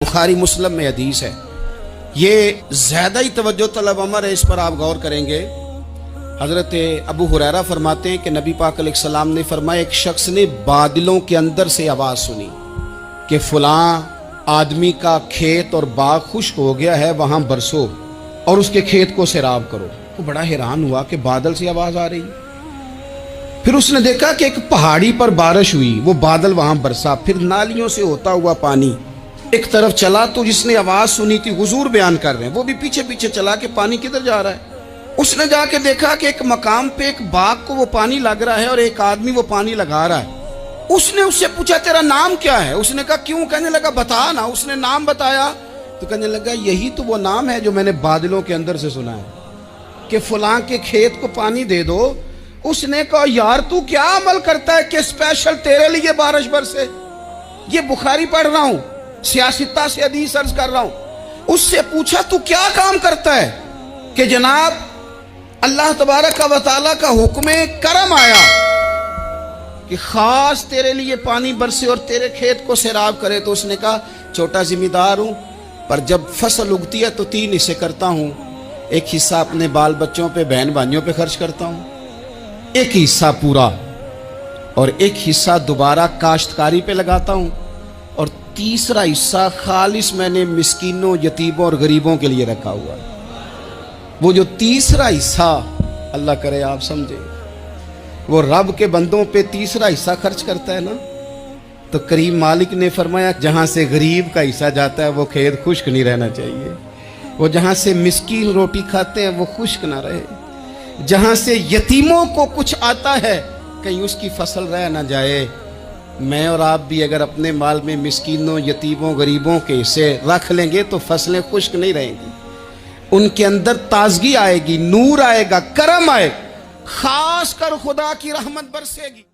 बुखारी मुस्लिम में हदीस है। ये ज़्यादा ही तवज्जो तलब अमर है, इस पर आप गौर करेंगे। हज़रत अबू हुरैरा फरमाते हैं कि नबी पाक अलैहिस्सलाम ने फरमाया, एक शख्स ने बादलों के अंदर से आवाज़ सुनी कि फ़लाँ आदमी का खेत और बाग खुश्क हो गया है, वहाँ बरसो और उसके खेत को सैराब करो। वो बड़ा हैरान हुआ कि बादल से आवाज़ आ रही। फिर उसने देखा कि एक पहाड़ी पर बारिश हुई, वो बादल वहाँ बरसा, फिर नालियों से होता हुआ पानी एक तरफ चला। तो जिसने आवाज़ सुनी थी, हुजूर बयान कर रहे हैं, वो भी पीछे पीछे चला कि पानी किधर जा रहा है। उसने जाके देखा कि एक मकाम पे एक बाग को वो पानी लग रहा है और एक आदमी वो पानी लगा रहा है। उसने उससे पूछा, तेरा नाम क्या है? उसने कहा, क्यों? कहने लगा, बता ना। उसने नाम बताया तो कहने लगा, यही तो वो नाम है जो मैंने बादलों के अंदर से सुना है कि फलां के खेत को पानी दे दो। उसने कहा, यार तू क्या अमल करता है कि स्पेशल तेरे लिए बारिश बरसे? ये बुखारी पढ़ रहा हूं, सियासता से हदीस अर्ज कर रहा हूं। उससे पूछा, तू क्या काम करता है कि जनाब अल्लाह तबारक व तआला का हुक्म करम आया कि खास तेरे लिए पानी बरसे और तेरे खेत को सैराब करे? तो उसने कहा, छोटा जिम्मेदार हूं, पर जब फसल उगती है तो 3 हिस्से करता हूं। एक हिस्सा अपने बाल बच्चों पे, बहन भाइयों पे खर्च करता हूं, एक हिस्सा पूरा, और एक हिस्सा दोबारा काश्तकारी पे लगाता हूं, और तीसरा हिस्सा खालिस मैंने मिस्कीनों, यतीमों और गरीबों के लिए रखा हुआ है। वो जो तीसरा हिस्सा, अल्लाह करे आप समझे, वो रब के बंदों पे तीसरा हिस्सा खर्च करता है ना, तो करीम मालिक ने फरमाया, जहां से गरीब का हिस्सा जाता है वो खेत खुश्क नहीं रहना चाहिए। वो जहां से मिस्कीन रोटी खाते हैं वो खुश्क ना रहे। जहां से यतीमों को कुछ आता है कहीं उसकी फसल रह ना जाए। मैं और आप भी अगर अपने माल में मिस्कीनों, यतीमों, गरीबों के हिस्से रख लेंगे तो फसलें खुश्क नहीं रहेंगी। उनके अंदर ताजगी आएगी, नूर आएगा, करम आएगा, खास कर खुदा की रहमत बरसेगी।